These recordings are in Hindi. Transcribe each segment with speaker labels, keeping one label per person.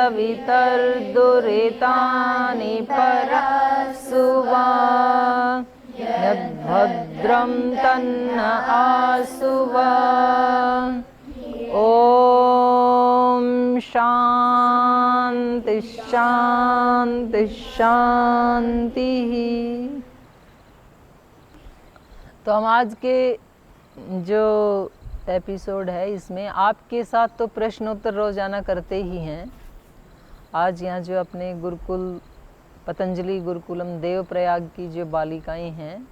Speaker 1: वितर्दुरितानि परशुवा यद्भद्रं तन्न आसुवा। ओम शांति शांति शांति। तो हम आज के जो एपिसोड है इसमें आपके साथ तो प्रश्नोत्तर रोजाना करते ही हैं। आज यहाँ जो अपने गुरुकुल पतंजलि गुरुकुलम देवप्रयाग की जो बालिकाएं हैं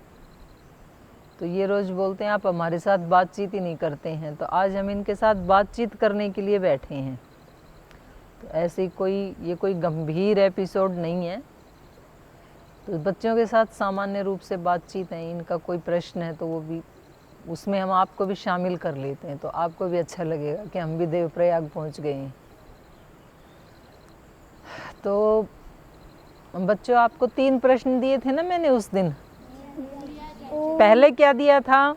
Speaker 1: तो ये रोज़ बोलते हैं आप हमारे साथ बातचीत ही नहीं करते हैं, तो आज हम इनके साथ बातचीत करने के लिए बैठे हैं। तो ऐसे ये कोई गंभीर एपिसोड नहीं है, तो बच्चों के साथ सामान्य रूप से बातचीत है। इनका कोई प्रश्न है तो वो भी उसमें हम आपको भी शामिल कर लेते हैं, तो आपको भी अच्छा लगेगा कि हम भी देवप्रयाग पहुंच गए हैं। तो बच्चों आपको 3 प्रश्न दिए थे ना मैंने उस दिन। पहले क्या दिया था?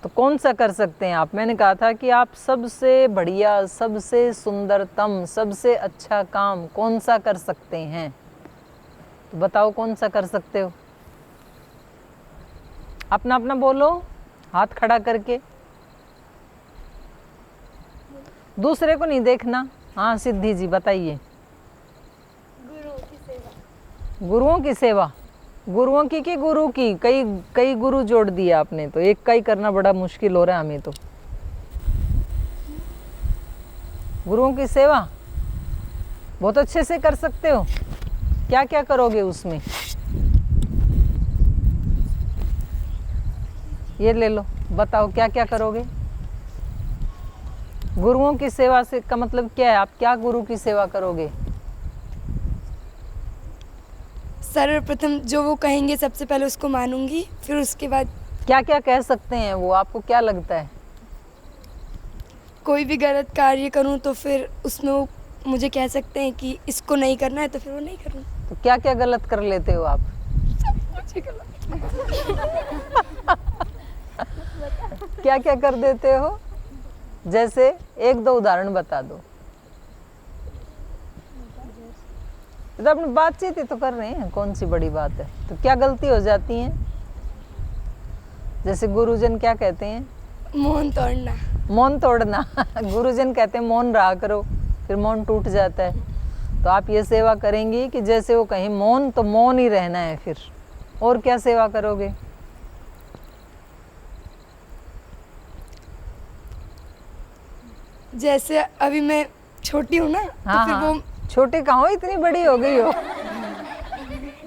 Speaker 1: तो कौन सा कर सकते हैं आप? मैंने कहा था कि आप सबसे बढ़िया, सबसे सुंदरतम, सबसे अच्छा काम कौन सा कर सकते हैं? तो बताओ कौन सा कर सकते हो? अपना अपना बोलो, हाथ खड़ा करके, दूसरे को नहीं देखना। हाँ सिद्धि जी बताइए। गुरुओं की सेवा। गुरुओं की कि गुरु की? कई गुरु जोड़ दिया आपने, तो एक का ही करना बड़ा मुश्किल हो रहा है हमें। तो गुरुओं की सेवा बहुत अच्छे से कर सकते हो। क्या क्या करोगे उसमें? ये ले लो, बताओ क्या क्या करोगे? गुरुओं की सेवा से का मतलब क्या है? आप क्या गुरु की सेवा करोगे?
Speaker 2: सर्वप्रथम जो वो कहेंगे सबसे पहले उसको मानूंगी, फिर उसके बाद
Speaker 1: क्या क्या कह सकते हैं वो? आपको क्या लगता है?
Speaker 2: कोई भी गलत कार्य करूं तो फिर उसमें वो मुझे कह सकते हैं कि इसको नहीं करना है, तो फिर वो नहीं करूं।
Speaker 1: तो क्या क्या गलत कर लेते हो आप? क्या क्या कर देते हो? जैसे 1-2 उदाहरण बता दो। तो अपनी बातचीत ही तो कर रहे हैं, कौन सी बड़ी बात है। तो क्या गलती हो जाती है? जैसे गुरुजन क्या कहते हैं?
Speaker 2: मौन तोड़ना।
Speaker 1: मौन तोड़ना। गुरुजन कहते हैं मौन रहा करो, फिर मौन टूट जाता है। तो आप ये सेवा करेंगी कि जैसे वो कहीं मौन, तो मौन ही रहना है फिर। और क्या सेवा करोगे?
Speaker 2: जैसे अभी मैं छोटी हूँ ना,
Speaker 1: हाँ,
Speaker 2: तो फिर
Speaker 1: हाँ।
Speaker 2: वो
Speaker 1: छोटे कहाँ हो, इतनी बड़ी हो गई हो।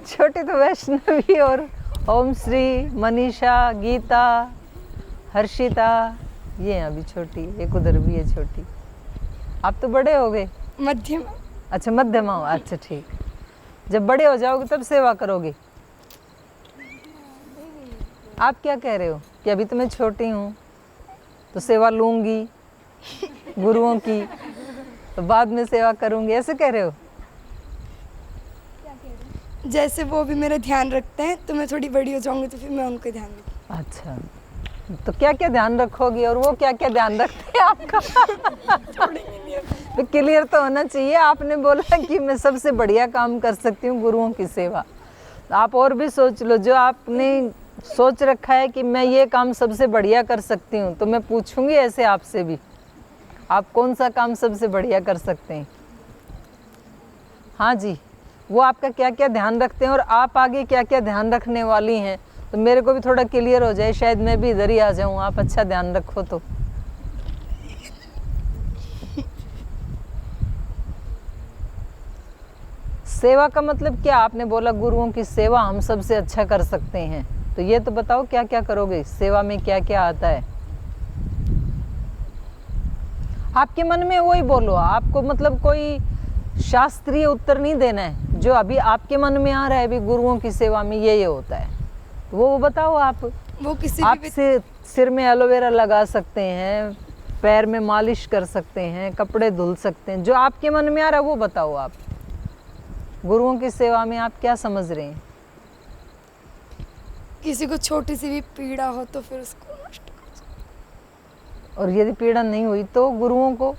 Speaker 1: छोटे तो वैष्णवी और ओम श्री, मनीषा, गीता, हर्षिता, ये हैं अभी छोटी। एक उधर भी है छोटी। आप तो बड़े हो गए।
Speaker 2: मध्यम।
Speaker 1: अच्छा मध्यमा हो, अच्छा ठीक। जब बड़े हो जाओगे तब सेवा करोगे। आप क्या कह रहे हो कि अभी तो मैं छोटी हूँ तो सेवा लूँगी गुरुओं की, तो बाद में सेवा करूँगी, ऐसे कह रहे हो?
Speaker 2: जैसे वो भी मेरा ध्यान रखते हैं, तो मैं थोड़ी बड़ी हो जाऊंगी तो फिर मैं उनका ध्यान रखूंगी।
Speaker 1: अच्छा, तो क्या क्या ध्यान रखोगी और वो क्या क्या ध्यान रखते हैं आपका? तो क्लियर तो होना चाहिए। आपने बोला कि मैं सबसे बढ़िया काम कर सकती हूँ गुरुओं की सेवा। आप और भी सोच लो, जो आपने सोच रखा है कि मैं ये काम सबसे बढ़िया कर सकती हूँ, तो मैं पूछूंगी ऐसे आपसे भी, आप कौन सा काम सबसे बढ़िया कर सकते हैं? हाँ जी, वो आपका क्या क्या ध्यान रखते हैं और आप आगे क्या क्या ध्यान रखने वाली हैं, तो मेरे को भी थोड़ा क्लियर हो जाए, शायद मैं भी इधर ही आ जाऊँ। आप अच्छा ध्यान रखो तो। सेवा का मतलब क्या? आपने बोला गुरुओं की सेवा हम सबसे अच्छा कर सकते हैं, तो ये तो बताओ क्या क्या करोगे सेवा में, क्या क्या आता है आपके मन में? वही बोलो। आपको मतलब कोई शास्त्रीय उत्तर नहीं देना है, जो अभी आपके मन में आ रहा है अभी गुरुओं की सेवा में ये होता है, तो वो बताओ आप।
Speaker 2: वो किसी
Speaker 1: आप
Speaker 2: भी
Speaker 1: सिर में एलोवेरा लगा सकते हैं, पैर में मालिश कर सकते हैं, कपड़े धुल सकते हैं, जो आपके मन में आ रहा है वो बताओ आप। गुरुओं की सेवा में आप क्या समझ रहे हैं?
Speaker 2: किसी को छोटी सी भी पीड़ा हो तो फिर उसको नष्ट कर
Speaker 1: और यदि पीड़ा नहीं हुई तो गुरुओं को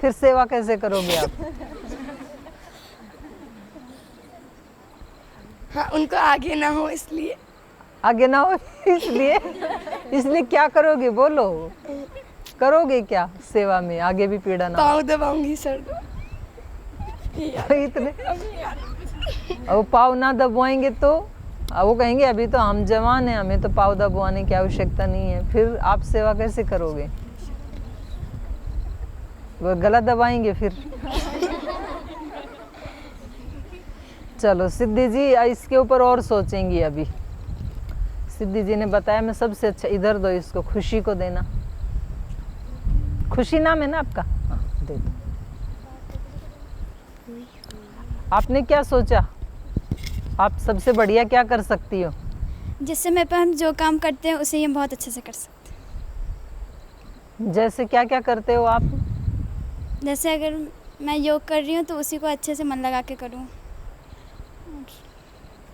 Speaker 1: फिर सेवा कैसे करोगे आप?
Speaker 2: हाँ, उनको आगे ना हो इसलिए।
Speaker 1: आगे ना हो इसलिए? इसलिए क्या करोगे बोलो, करोगे क्या सेवा में आगे भी पीड़ा ना हो?
Speaker 2: पाँव दबाऊंगी सर।
Speaker 1: इतने अब पाँव ना दबाएंगे तो अब वो कहेंगे अभी तो हम जवान हैं, हमें तो पाँव दबाने की आवश्यकता नहीं है, फिर आप सेवा कैसे करोगे? वो गला दबाएंगे फिर। चलो सिद्धि जी इसके ऊपर और सोचेंगी अभी। सिद्धि जी ने बताया मैं सबसे अच्छा, इधर दो इसको, खुशी को देना। खुशी नाम है ना आपका? हाँ, दे दो। आपने क्या सोचा? आप सबसे बढ़िया क्या कर सकती हो?
Speaker 3: जिस समय पर हम जो काम करते हैं उसे हम बहुत अच्छे से कर सकते हैं।
Speaker 1: जैसे क्या क्या करते हो आप?
Speaker 3: जैसे अगर मैं योग कर रही हूँ तो उसी को अच्छे से मन लगा के करूँ,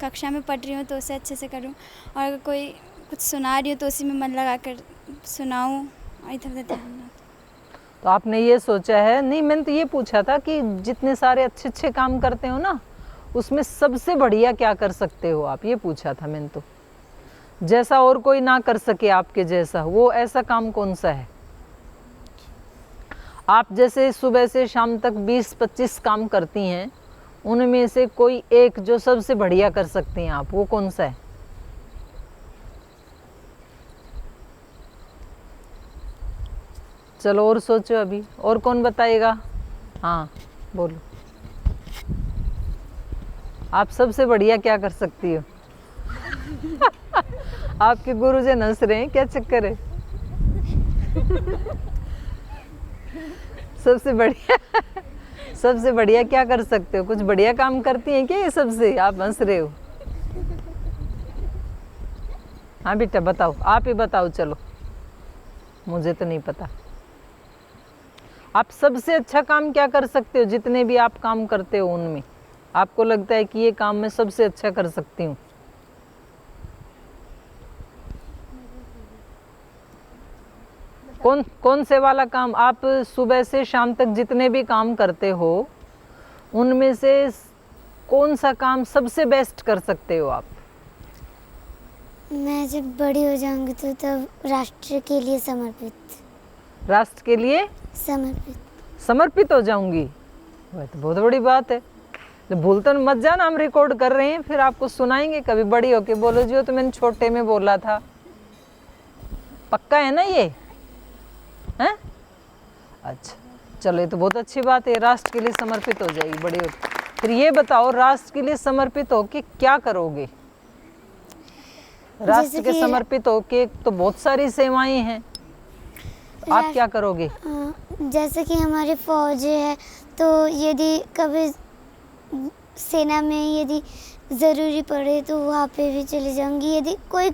Speaker 3: कक्षा में पढ़ रही हूँ तो उसे अच्छे से करूँ, और अगर कोई कुछ सुना रही हूँ तो उसी में मन लगा कर सुनाऊँ और इधर उधर ध्यान ना।
Speaker 1: तो आपने ये सोचा है? नहीं, मैंने तो ये पूछा था कि जितने सारे अच्छे अच्छे काम करते हो ना, उसमें सबसे बढ़िया क्या कर सकते हो आप, ये पूछा था मैंने तो। जैसा और कोई ना कर सके आपके जैसा, वो ऐसा काम कौन सा है? आप जैसे सुबह से शाम तक 20-25 काम करती हैं, उनमें से कोई एक जो सबसे बढ़िया कर सकती हैं आप, वो कौन सा है? चलो और सोचो अभी, और कौन बताएगा? हाँ बोलो, आप सबसे बढ़िया क्या कर सकती हो? आपके गुरुजन हंस रहे हैं, क्या चक्कर है? सबसे बढ़िया क्या कर सकते हो? कुछ बढ़िया काम करती हैं क्या ये सबसे? आप हंस रहे हो। हाँ बेटा बताओ, आप ही बताओ। चलो मुझे तो नहीं पता। आप सबसे अच्छा काम क्या कर सकते हो? जितने भी आप काम करते हो उनमें आपको लगता है कि ये काम मैं सबसे अच्छा कर सकती हूँ। कौन से वाला काम? आप सुबह से शाम तक जितने भी काम करते हो उनमें से कौन सा काम सबसे बेस्ट कर सकते हो आप?
Speaker 4: मैं जब बड़ी हो जाऊंगी तो तब राष्ट्र के लिए समर्पित।
Speaker 1: राष्ट्र के लिए समर्पित हो जाऊंगी? वह तो बहुत बड़ी बात है। तो भूल तो मत जाना, हम रिकॉर्ड कर रहे हैं, फिर आपको सुनाएंगे कभी बड़ी होके। बोलो जी, तो मैंने छोटे में बोला था। पक्का है ना ये? हैं? अच्छा चलो, ये तो बहुत अच्छी बात है, राष्ट्र के लिए समर्पित हो जाएगी बड़ी होके। फिर ये बताओ, राष्ट्र के लिए समर्पित होके क्या करोगे? राष्ट्र के समर्पित होके तो बहुत सारी सेवाएं हैं, आप क्या करोगे?
Speaker 4: जैसे कि हमारी फौज है, तो यदि कभी सेना में यदि ज़रूरी पड़े तो वहाँ पे भी चली जाऊंगी। यदि कोई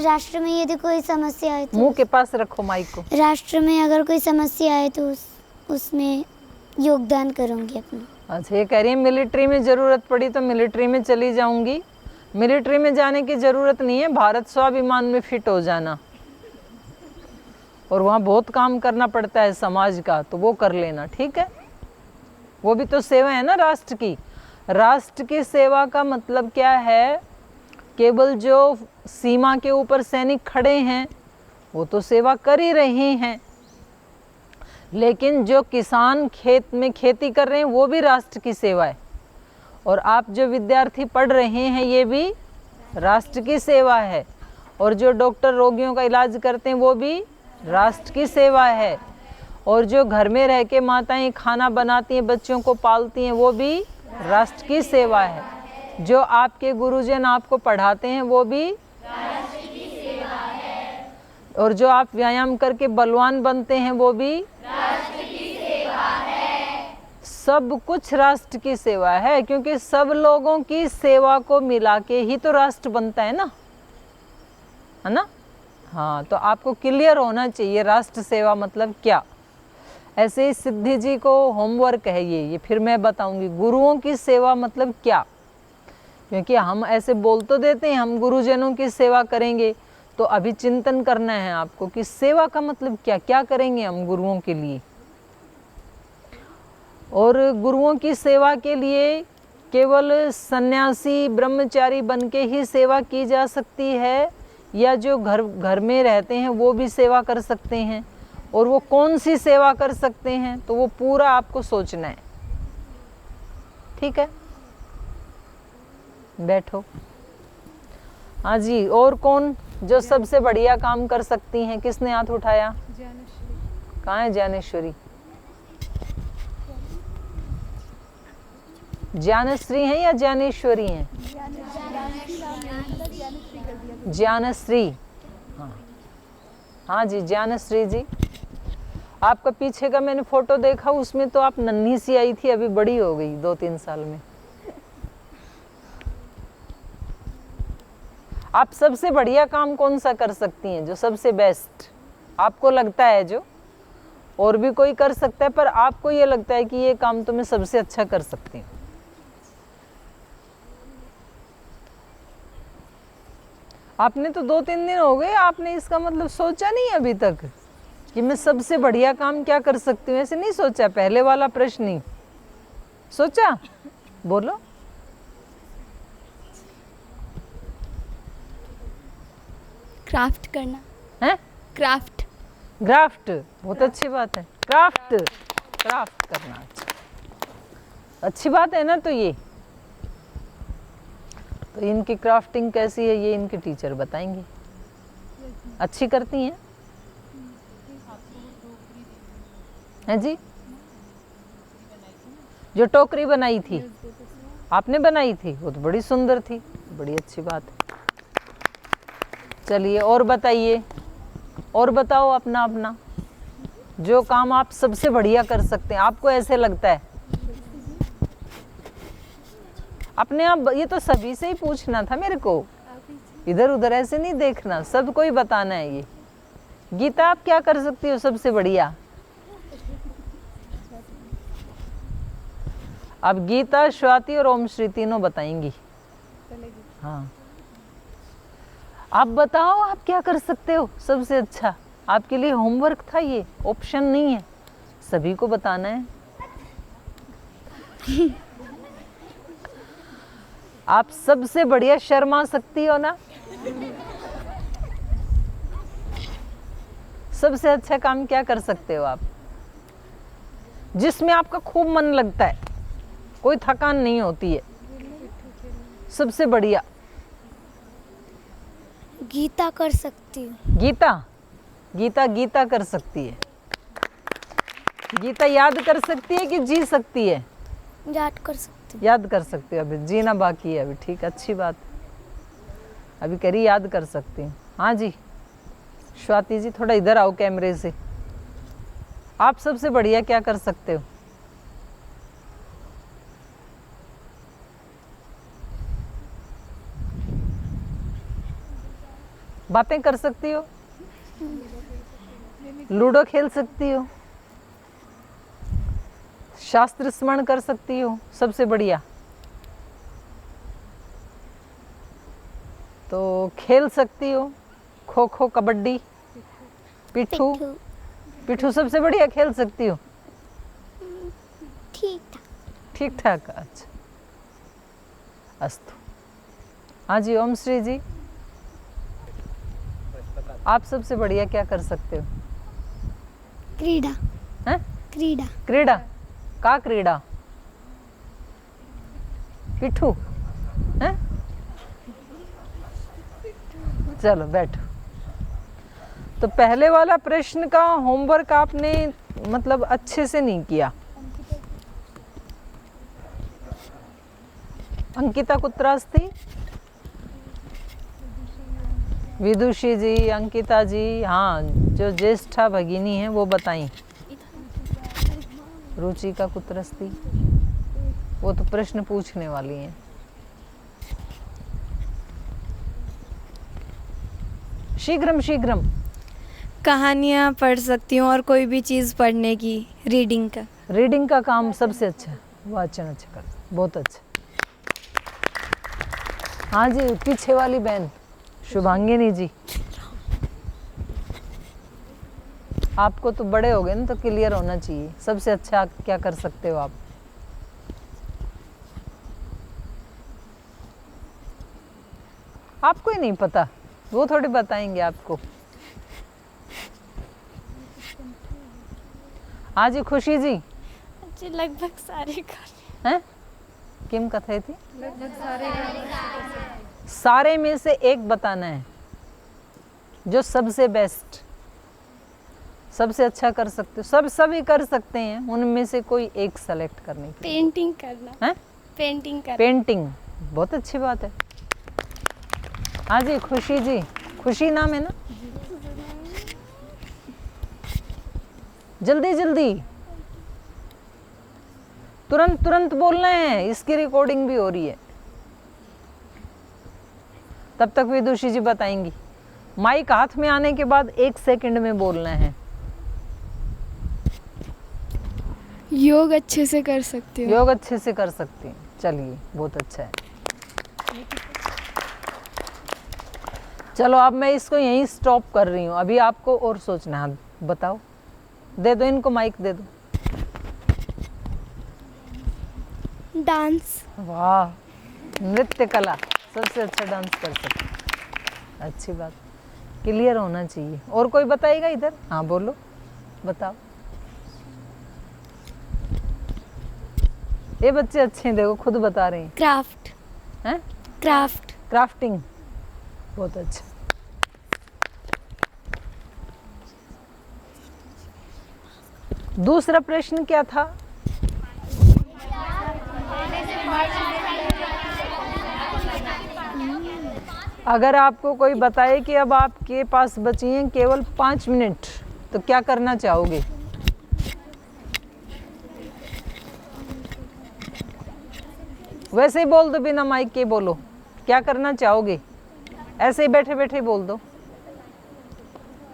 Speaker 4: राष्ट्र में यदि कोई समस्या आए तो
Speaker 1: मुंह के पास रखो माइक को।
Speaker 4: राष्ट्र में अगर कोई समस्या आए तो उसमें योगदान करूंगी अपना।
Speaker 1: अच्छा, ये कह रही है मिलिट्री में ज़रूरत पड़ी तो मिलिट्री में चली जाऊंगी। मिलिट्री में जाने की ज़रूरत नहीं है, भारत स्वाभिमान में फिट हो जाना, और वहाँ बहुत काम करना पड़ता है समाज का, तो वो कर लेना, ठीक है? वो भी तो सेवा है ना राष्ट्र की। राष्ट्र की सेवा का मतलब क्या है? केवल जो सीमा के ऊपर सैनिक खड़े हैं वो तो सेवा कर ही रहे हैं, लेकिन जो किसान खेत में खेती कर रहे हैं वो भी राष्ट्र की सेवा है, और आप जो विद्यार्थी पढ़ रहे हैं ये भी राष्ट्र की सेवा है, और जो डॉक्टर रोगियों का इलाज करते हैं वो भी राष्ट्र की सेवा है, और जो घर में रह के माताएं खाना बनाती हैं, बच्चों को पालती हैं, वो भी राष्ट्र की सेवा है। जो आपके गुरुजन आपको पढ़ाते हैं वो भी राष्ट्र की सेवा है, और जो आप व्यायाम करके बलवान बनते हैं वो भी राष्ट्र की सेवा है। सब कुछ राष्ट्र की सेवा है, क्योंकि सब लोगों की सेवा को मिला के ही तो राष्ट्र बनता है ना, है ना? हाँ, तो आपको क्लियर होना चाहिए राष्ट्र सेवा मतलब क्या। ऐसे ही सिद्धि जी को होमवर्क है ये फिर मैं बताऊंगी गुरुओं की सेवा मतलब क्या, क्योंकि हम ऐसे बोल तो देते हैं हम गुरुजनों की सेवा करेंगे, तो अभी चिंतन करना है आपको कि सेवा का मतलब क्या, क्या करेंगे हम गुरुओं के लिए। और गुरुओं की सेवा के लिए केवल सन्यासी ब्रह्मचारी बन के ही सेवा की जा सकती है, या जो घर में रहते हैं वो भी सेवा कर सकते हैं। और वो कौन सी सेवा कर सकते हैं, तो वो पूरा आपको सोचना है। ठीक है, बैठो। हाँ जी, और कौन जो सबसे बढ़िया काम कर सकती हैं? किसने हाथ उठाया? कहाँ है ज्ञानेश्वरी? ज्ञानश्री हैं या ज्ञानेश्वरी हैं? ज्ञानश्री। हाँ हाँ जी, ज्ञानश्री जी। आपका पीछे का मैंने फोटो देखा, उसमें तो आप नन्ही सी आई थी, अभी बड़ी हो गई 2-3 साल में। आप सबसे बढ़िया काम कौन सा कर सकती हैं, जो सबसे बेस्ट आपको लगता है? जो और भी कोई कर सकता है, पर आपको ये लगता है कि ये काम तो मैं सबसे अच्छा कर सकती हूँ। आपने तो 2-3 दिन हो गए, आपने इसका मतलब सोचा नहीं अभी तक कि मैं सबसे बढ़िया काम क्या कर सकती हूँ? ऐसे नहीं सोचा? पहले वाला प्रश्न ही सोचा? बोलो।
Speaker 3: क्राफ्ट करना
Speaker 1: है?
Speaker 3: क्राफ्ट
Speaker 1: ग्राफ्ट, बहुत अच्छी बात है। क्राफ्ट करना, अच्छा अच्छी बात है ना। तो ये तो इनकी क्राफ्टिंग कैसी है, ये इनके टीचर बताएंगे। अच्छी करती हैं? हैं जी? जो टोकरी बनाई थी आपने बनाई थी, वो तो बड़ी सुंदर थी, बड़ी अच्छी बात है। चलिए और बताइए, और बताओ अपना अपना जो काम आप सबसे बढ़िया कर सकते हैं, आपको ऐसे लगता है। अपने आप, ये तो सभी से ही पूछना था मेरे को, इधर उधर ऐसे नहीं देखना, सबको ही बताना है। ये गीता, आप क्या कर सकती हो सबसे बढ़िया? अब गीता, स्वाति और ओम श्री तीनों बताएंगी। हाँ, आप बताओ आप क्या कर सकते हो सबसे अच्छा। आपके लिए होमवर्क था, ये ऑप्शन नहीं है, सभी को बताना है। आप सबसे बढ़िया शर्मा सकती हो ना? सबसे अच्छा काम क्या कर सकते हो आप, जिसमें आपका खूब मन लगता है, कोई थकान नहीं होती है? सबसे बढ़िया
Speaker 4: गीता कर सकती हूँ।
Speaker 1: गीता कर सकती है। गीता याद कर सकती है कि जी सकती है?
Speaker 4: याद कर सकती हूँ।
Speaker 1: याद कर सकती है, अभी जीना बाकी है अभी। ठीक, अच्छी बात। अभी करी याद कर सकती हूँ। हाँ जी, स्वाति जी थोड़ा इधर आओ कैमरे से। आप सबसे बढ़िया क्या कर सकते हो? बातें कर सकती हो, लूडो खेल सकती हो, शास्त्र स्मरण कर सकती हो, सबसे बढ़िया। तो खेल सकती हो खो खो, कबड्डी, पिट्ठू। पिट्ठू सबसे बढ़िया खेल सकती हो? ठीक ठाक, अच्छा अस्तु। हाँ जी, ओम श्री जी, आप सबसे बढ़िया क्या कर सकते हो?
Speaker 4: क्रीड़ा।
Speaker 1: हैं? क्रीड़ा का क्रीड़ा? पिट्ठू हैं? चलो बैठो। तो पहले वाला प्रश्न का होमवर्क आपने मतलब अच्छे से नहीं किया। अंकिता कुत्र अस्ति? विदुषी जी, अंकिता जी, हाँ, जो ज्येष्ठा भगिनी है वो बताई। रुचिका कुत्र अस्ति? वो तो प्रश्न पूछने वाली हैं। शीघ्रम।
Speaker 2: कहानियाँ पढ़ सकती हूँ और कोई भी चीज़ पढ़ने की, रीडिंग का
Speaker 1: काम सबसे अच्छा है, वाचन अच्छा कर, बहुत अच्छा। हाँ जी, पीछे वाली बहन शुभांगिनी जी, आपको तो बड़े हो गए ना, तो क्लियर होना चाहिए। सबसे अच्छा क्या कर सकते हो आप? आपको ही नहीं पता, वो थोड़ी बताएंगे आपको। हाँ जी खुशी जी।
Speaker 3: जी लगभग सारे कर
Speaker 1: हैं? किम कथे थी? सारे में से एक बताना है जो सबसे बेस्ट, सबसे अच्छा कर सकते हो। सभी कर सकते हैं, उनमें से कोई एक सेलेक्ट करने की।
Speaker 3: पेंटिंग करना।
Speaker 1: हैं?
Speaker 3: पेंटिंग करना।
Speaker 1: पेंटिंग, बहुत अच्छी बात है। हाँ जी खुशी जी। खुशी नाम है ना? जल्दी जल्दी, तुरंत तुरंत बोलना है, इसकी रिकॉर्डिंग भी हो रही है। तब तक विदुषी जी बताएंगी। माइक हाथ में आने के बाद 1 सेकंड में बोलना है।
Speaker 3: योग अच्छे से कर सकती हूँ।
Speaker 1: योग अच्छे से कर सकती हैं, चलिए बहुत अच्छा है। चलो अब मैं इसको यहीं स्टॉप कर रही हूँ, अभी आपको और सोचना है। बताओ, दे दो इनको माइक, दे दो।
Speaker 3: डांस।
Speaker 1: वाह, नृत्य कला, सबसे अच्छा डांस कर सकते, अच्छी बात, क्लियर होना चाहिए। और कोई बताएगा इधर? हाँ बोलो, बताओ। ये बच्चे अच्छे हैं, देखो खुद बता रहे हैं।
Speaker 3: क्राफ्ट।
Speaker 1: हैं?
Speaker 3: क्राफ्ट।
Speaker 1: क्राफ्टिंग, बहुत अच्छा। दूसरा प्रश्न क्या था? अगर आपको कोई बताए कि अब आपके पास बची हैं केवल 5 मिनट, तो क्या करना चाहोगे? वैसे ही बोल दो, बिना माइक के बोलो। क्या करना चाहोगे? ऐसे ही बैठे बैठे बोल दो।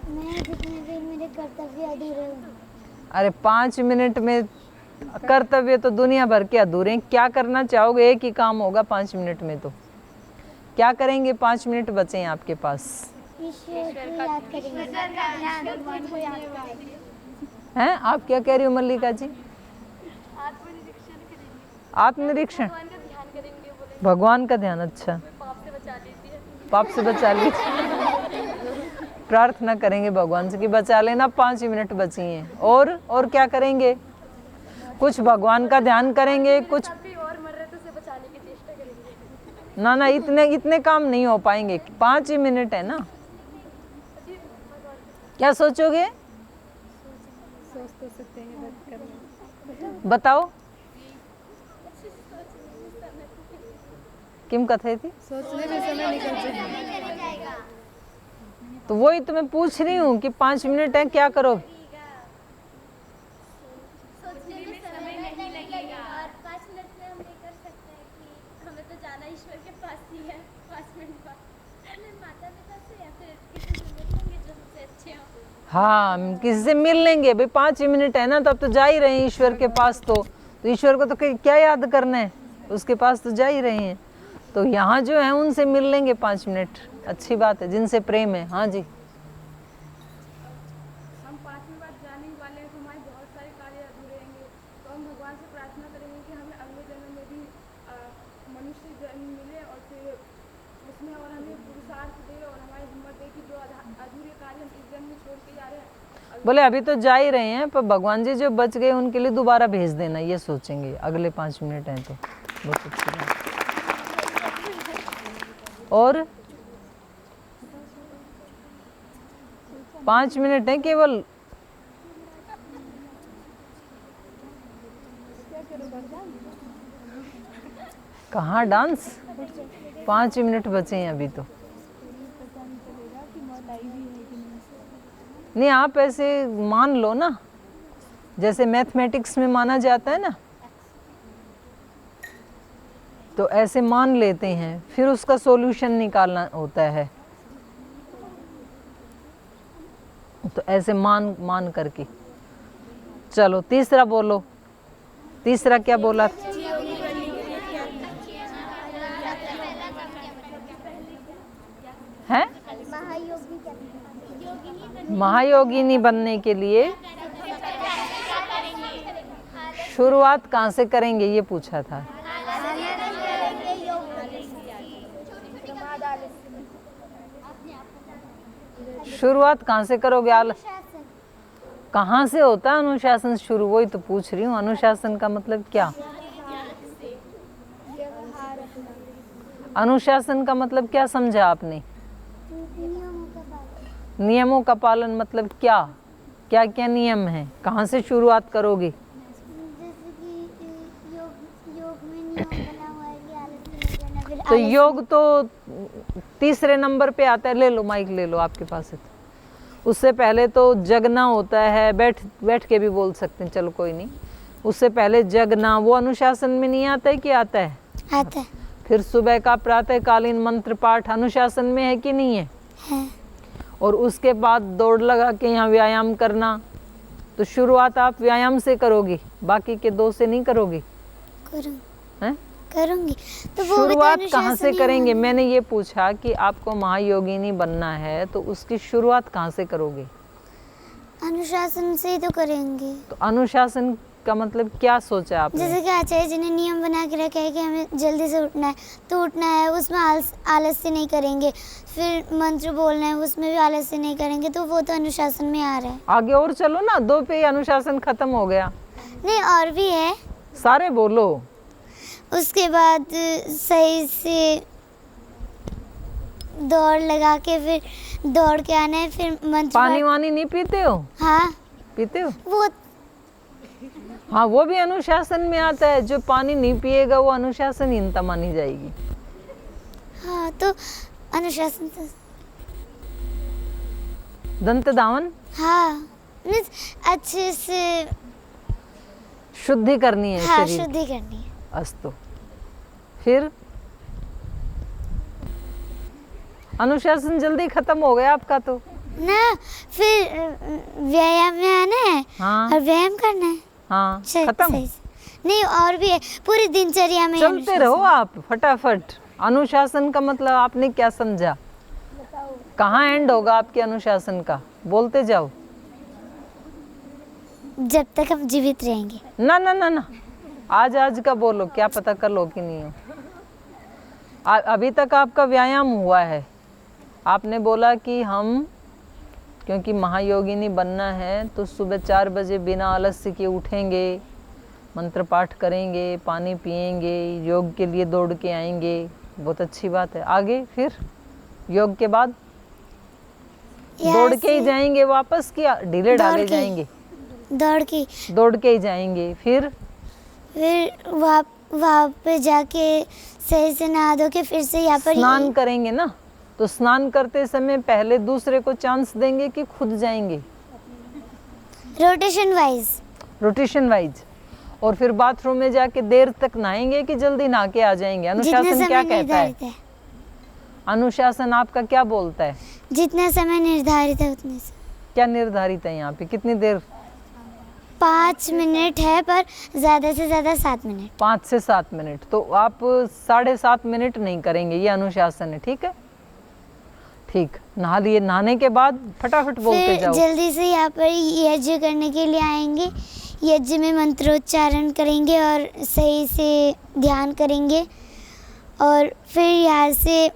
Speaker 4: मैं जितने देर मेरे कर्तव्य अधूरे हों।
Speaker 1: अरे 5 मिनट में कर्तव्य तो दुनिया भर के अधूरे हैं। क्या करना चाहोगे? एक ही काम होगा 5 मिनट में, तो क्या करेंगे? 5 मिनट बचे हैं आपके पास।
Speaker 4: ईश्वर को याद करेंगे।
Speaker 1: हैं? आप क्या कह रही हो मल्लिका जी? आत्मनिरीक्षण, भगवान का ध्यान। अच्छा, पाप से बचा लीजिए। प्रार्थना करेंगे भगवान से कि बचा लेना, 5 मिनट बची हैं। और क्या करेंगे? कुछ भगवान का ध्यान करेंगे, कुछ ना इतने काम नहीं हो पाएंगे, 5 ही मिनट है ना। क्या सोचोगे?
Speaker 5: सोच तो सकते हैं, बट करना
Speaker 1: बताओ। किम कथे थी?
Speaker 5: सोचने में समय निकल जाएगा।
Speaker 1: तो वही तो मैं पूछ रही हूँ कि 5 मिनट है, क्या करो?
Speaker 6: सोचने में समय नहीं लगेगा और 5 मिनट में हम ये कर सकते हैं कि हमें तो जाना ईश्वर के पास ही है। 5 मिनट बाद अपने माता पिता से या फिर किसी से मिल लेंगे जो हमसे अच्छे हों।
Speaker 1: हाँ, हम किसी से मिल लेंगे भाई, 5 ही मिनट है ना, तब तो जा ही रहे हैं ईश्वर के पास। तो ईश्वर को तो क्या याद करना है, उसके पास तो जा ही रहे हैं। तो यहाँ जो है उनसे मिल लेंगे 5 मिनट, अच्छी बात है, जिनसे प्रेम है। हाँ जी,
Speaker 5: हम 5वीं बार जाने ही वाले हैं, तो हमारे बहुत सारे कार्य अधूरे रहेंगे। तो हम भगवान से प्रार्थना करेंगे कि हमें अगले जन्म में भी मनुष्य जन्म मिले और फिर उसमें और हमें पुरुषार्थ दे और हमारी हिम्मत दे कि जो अधूरे कार्य हम इस जन्म में छोड़ के जा रहे हैं। बोले
Speaker 1: अभी तो जा ही रहे हैं, पर भगवान जी जो बच गए उनके लिए दोबारा भेज देना, ये सोचेंगे। अगले 5 मिनट हैं तो बहुत अच्छी बात। और 5 मिनट है केवल। कहाँ डांस? 5 मिनट बचे हैं अभी तो। नहीं, आप ऐसे मान लो ना, जैसे मैथमेटिक्स में माना जाता है ना, तो ऐसे मान लेते हैं, फिर उसका सॉल्यूशन निकालना होता है। तो ऐसे मान करके चलो। तीसरा बोलो, तीसरा क्या बोला? है महायोगिनी बनने के लिए शुरुआत कहाँ से करेंगे, ये पूछा था। शुरुआत कहाँ से करोगे? कहाँ से होता है अनुशासन शुरू? वही तो पूछ रही हूँ। अनुशासन का मतलब क्या? अनुशासन का मतलब क्या समझा आपने? नियमों का पालन मतलब क्या? क्या क्या नियम है? कहाँ से शुरुआत करोगे?
Speaker 4: जैसे कि योग में नियम बना हुआ है कि आलस नहीं करना, फिर
Speaker 1: तो
Speaker 4: आलस
Speaker 1: योग तो तीसरे नंबर पे आता है। ले लो माइक, ले लो, आपके पास है तो। उससे पहले तो जगना होता है, बैठ के भी बोल सकते हैं, चलो कोई नहीं। उससे पहले जगना, वो अनुशासन में नहीं आता है कि आता है?
Speaker 4: आता है।
Speaker 1: फिर सुबह का प्रातःकालीन मंत्र पाठ अनुशासन में है कि नहीं है?
Speaker 4: है।
Speaker 1: और उसके बाद दौड़ लगा के यहाँ व्यायाम करना। तो शुरुआत आप व्यायाम से करोगे, बाकी के दो से नहीं करोगे? हैं?
Speaker 4: करूंगी। तो वो भी तो
Speaker 1: शुरुआत कहाँ
Speaker 4: अनुशासन
Speaker 1: से
Speaker 4: ही
Speaker 1: करेंगे?
Speaker 4: होगा।
Speaker 1: मैंने ये पूछा कि आपको महायोगिनी बनना है तो उसकी शुरुआत कहाँ से करोगे?
Speaker 4: अनुशासन से ही तो करेंगे।
Speaker 1: तो अनुशासन का मतलब क्या सोचा आपने?
Speaker 4: जैसे कि आचार्य जी ने नियम बना के रखा है कि हमें जल्दी से उठना है, तो उठना है, उसमें आलस्य नहीं करेंगे। फिर मंत्र बोलना है, उसमें भी आलस्य नहीं करेंगे, तो वो तो अनुशासन में आ रहा है।
Speaker 1: आगे और चलो ना, 2 पे ही अनुशासन खत्म हो गया।
Speaker 4: नहीं, और भी है।
Speaker 1: सारे बोलो।
Speaker 4: उसके बाद सही से दौड़ लगा के फिर दौड़ के आना है, फिर मंत्र
Speaker 1: पानी वानी नहीं पीते हो?
Speaker 4: हाँ,
Speaker 1: पीते हो?
Speaker 4: वो
Speaker 1: हाँ, वो भी अनुशासन में आता है। जो पानी नहीं पिएगा वो अनुशासनहीनता मानी जाएगी।
Speaker 4: हाँ, तो अनुशासन तो
Speaker 1: दंत धावन
Speaker 4: हाँ, मीन्स अच्छे से
Speaker 1: शुद्धि करनी है
Speaker 4: हाँ
Speaker 1: शरीर।
Speaker 4: शुद्धि करनी है।
Speaker 1: अस्तु। फिर अनुशासन जल्दी खत्म हो गया आपका तो।
Speaker 4: ना, फिर व्यायाम में आना है
Speaker 1: हाँ
Speaker 4: और व्यायाम करना है।
Speaker 1: हाँ,
Speaker 4: सही
Speaker 1: खत्म।
Speaker 4: से। नहीं, और भी है, पूरी दिनचर्या में
Speaker 1: चलते
Speaker 4: अनुशासन।
Speaker 1: रहो आप फटाफट। अनुशासन का मतलब आपने क्या समझा? कहाँ एंड होगा आपके अनुशासन का? बोलते जाओ।
Speaker 4: जब तक हम जीवित रहेंगे।
Speaker 1: ना ना ना ना, आज का बोलो, क्या पता कर लो कि नहीं हो। अभी तक आपका व्यायाम हुआ है। आपने बोला कि हम क्योंकि महायोगिनी बनना है तो सुबह 4 बजे बिना आलस्य के उठेंगे, मंत्र पाठ करेंगे, पानी पिएंगे, योग के लिए दौड़ के आएंगे। बहुत अच्छी बात है। आगे फिर योग के बाद दौड़ के ही जाएंगे वापस, कि ढीले ढाले जाएंगे?
Speaker 4: दौड़ के
Speaker 1: ही जाएंगे। फिर
Speaker 4: वहाँ पे जाके सही से नहा धो के फिर से यहाँ पर
Speaker 1: स्नान करेंगे ना। तो स्नान करते समय पहले दूसरे को चांस देंगे कि खुद जाएंगे? Rotation wise. और फिर बाथरूम में जाके देर तक नहाएंगे कि जल्दी नहा के आ जाएंगे? अनुशासन क्या कहता है? अनुशासन आपका क्या बोलता है?
Speaker 4: जितना समय निर्धारित है उतने से।
Speaker 1: क्या निर्धारित है यहाँ पे? कितनी देर?
Speaker 4: 5 मिनट है, पर ज़्यादा से ज़्यादा 7 मिनट।
Speaker 1: 5 से 7 मिनट। तो आप 7.5 मिनट नहीं करेंगे, ये अनुशासन है। ठीक है, ठीक। नहा लिए, नहाने के बाद फटाफट बोलते जाओ।
Speaker 4: जल्दी से यहाँ पर यज्ञ करने के लिए आएंगे। यज्ञ में मंत्रोच्चारण करेंगे और सही से ध्यान करेंगे। और फिर यहाँ से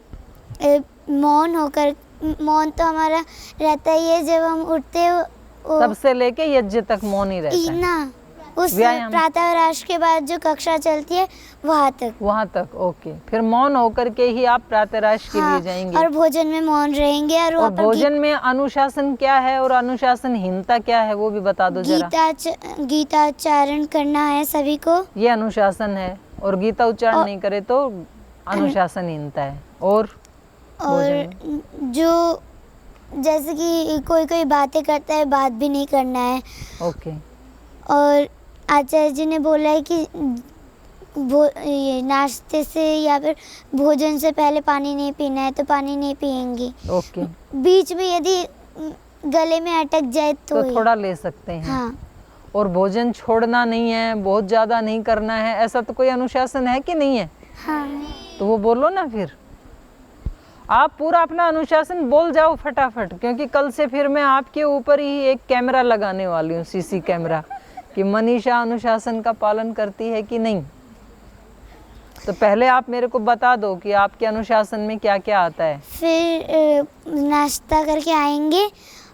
Speaker 4: मौन होकर, मौन तो हमारा रहता ही है जब हम उठते हैं,
Speaker 1: तब से लेके यज्ञ तक मौन ही रहता है
Speaker 4: ना। उस
Speaker 1: व्यायाम।
Speaker 4: प्रातः राष्ट्र के बाद जो कक्षा चलती है वहाँ तक।
Speaker 1: ओके। फिर मौन होकर के ही आप प्रातः राष्ट्र के लिए जाएंगे।
Speaker 4: और भोजन में मौन रहेंगे। और
Speaker 1: भोजन में अनुशासन क्या है और अनुशासनहीनता क्या है, वो भी बता दो जरा।
Speaker 4: गीताचारण करना है सभी को,
Speaker 1: ये अनुशासन है। और गीता उच्चारण नहीं करे तो अनुशासनहीनता है। और
Speaker 4: जो जैसे कि कोई बातें करता है, बात भी नहीं करना है।
Speaker 1: ओके।
Speaker 4: और आचार्य जी ने बोला है कि ये नाश्ते से या फिर भोजन से पहले पानी नहीं पीना है, तो पानी नहीं पिएंगे।
Speaker 1: ओके।
Speaker 4: बीच में यदि गले में अटक जाए तो
Speaker 1: थोड़ा ले सकते हैं।
Speaker 4: हाँ।
Speaker 1: और भोजन छोड़ना नहीं है, बहुत ज़्यादा नहीं करना है, ऐसा तो कोई अनुशासन है कि नहीं है?
Speaker 4: हाँ।
Speaker 1: तो वो बोलो ना फिर। आप पूरा अपना अनुशासन बोल जाओ फटाफट, क्योंकि कल से फिर मैं आपके ऊपर ही एक कैमरा लगाने वाली हूँ, सीसी कैमरा, कि मनीषा अनुशासन का पालन करती है कि नहीं। तो पहले आप मेरे को बता दो कि आपके अनुशासन में क्या क्या आता है।
Speaker 4: फिर नाश्ता करके आएंगे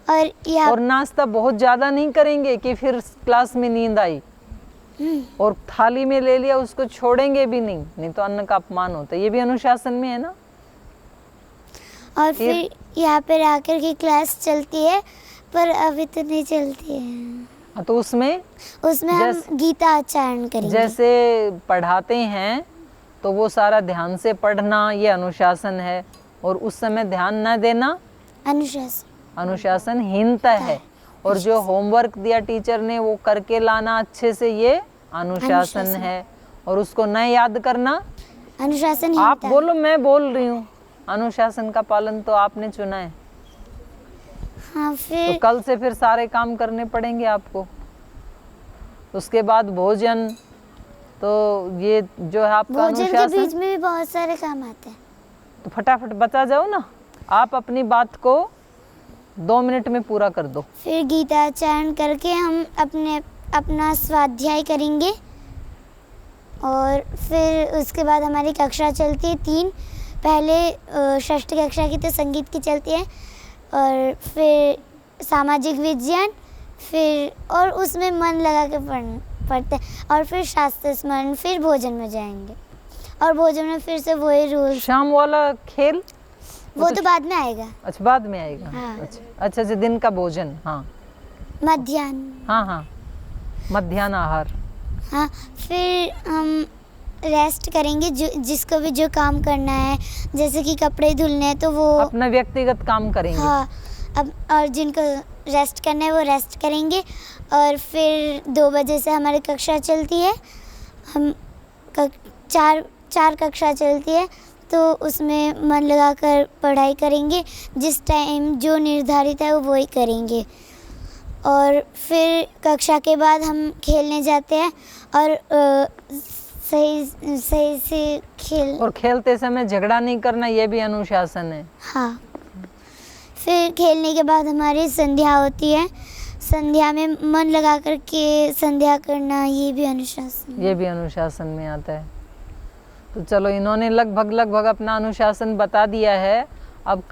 Speaker 4: और
Speaker 1: और नाश्ता बहुत ज़्यादा नहीं करेंगे कि फिर क्लास में नींद आई, और थाली में ले लिया उसको छोड़ेंगे भी नहीं, नहीं तो अन्न का अपमान होता है। ये भी अनुशासन में है ना।
Speaker 4: और फिर यहाँ पर आकर के क्लास चलती है, पर अभी तो नहीं चलती है।
Speaker 1: तो उसमें
Speaker 4: हम गीता आचरण करेंगे।
Speaker 1: जैसे पढ़ाते हैं तो वो सारा ध्यान से पढ़ना, ये अनुशासन है, और उस समय ध्यान न देना अनुशासनहीनता है। और जो होमवर्क दिया टीचर ने वो करके लाना अच्छे से, ये अनुशासन है। और उसको न याद करना
Speaker 4: अनुशासनहीनता।
Speaker 1: आप बोलो, मैं बोल रही हूँ। अनुशासन का पालन तो आपने चुना है।
Speaker 4: हाँ, फिर
Speaker 1: तो कल से फिर सारे काम करने पड़ेंगे आपको। उसके बाद भोजन, तो ये जो है आपका
Speaker 4: भोजन के
Speaker 1: अनुशासन।
Speaker 4: बीच में भी बहुत सारे काम आते हैं।
Speaker 1: तो फटाफट बता जाओ ना, आप अपनी बात को 2 मिनट में पूरा कर दो।
Speaker 4: फिर गीताचरण करके हम अपना स्वाध्याय करेंगे, और फिर उसके बाद हमारी कक्षा चलती है 3। पहले षष्ठ कक्षा की तो संगीत की चलती है, और फिर सामाजिक विज्ञान, फिर और उसमें मन लगा के पढ़ते हैं, और फिर शास्त्र स्मरण, फिर भोजन में जाएंगे। और भोजन में फिर से वही रूल।
Speaker 1: शाम वाला खेल
Speaker 4: वो तो बाद में आएगा।
Speaker 1: अच्छा, बाद में आएगा।
Speaker 4: हाँ।
Speaker 1: अच्छा, दिन का भोजन। हाँ,
Speaker 4: मध्याह्न।
Speaker 1: हाँ, मध्याह्न आहार।
Speaker 4: हाँ, फिर हम रेस्ट करेंगे, जिसको भी जो काम करना है, जैसे कि कपड़े धुलने हैं तो वो
Speaker 1: अपना व्यक्तिगत काम करेंगे।
Speaker 4: हाँ, और जिनको रेस्ट करना है वो रेस्ट करेंगे। और फिर 2 बजे से हमारी कक्षा चलती है। हम चार कक्षा चलती है, तो उसमें मन लगाकर पढ़ाई करेंगे। जिस टाइम जो निर्धारित है वो वही करेंगे। और फिर कक्षा के बाद हम खेलने जाते हैं, और सही से खेल।
Speaker 1: और खेलते समय झगड़ा नहीं करना, ये भी अनुशासन है।
Speaker 4: हाँ, फिर खेलने के बाद हमारी संध्या होती है। संध्या में मन लगा करके संध्या करना, ये भी अनुशासन
Speaker 1: में आता है। तो चलो, इन्होंने लगभग अपना अनुशासन बता दिया है। अब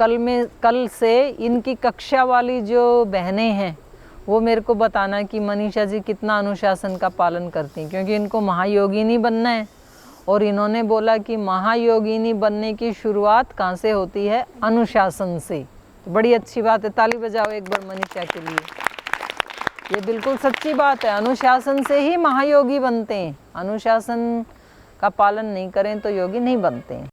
Speaker 1: कल से इनकी कक्षा वाली जो बहनें हैं वो मेरे को बताना कि मनीषा जी कितना अनुशासन का पालन करती हैं, क्योंकि इनको महायोगिनी बनना है। और इन्होंने बोला कि महायोगिनी बनने की शुरुआत कहाँ से होती है? अनुशासन से। तो बड़ी अच्छी बात है, ताली बजाओ एक बार मनीषा के लिए। ये बिल्कुल सच्ची बात है, अनुशासन से ही महायोगी बनते हैं। अनुशासन का पालन नहीं करें तो योगी नहीं बनते हैं।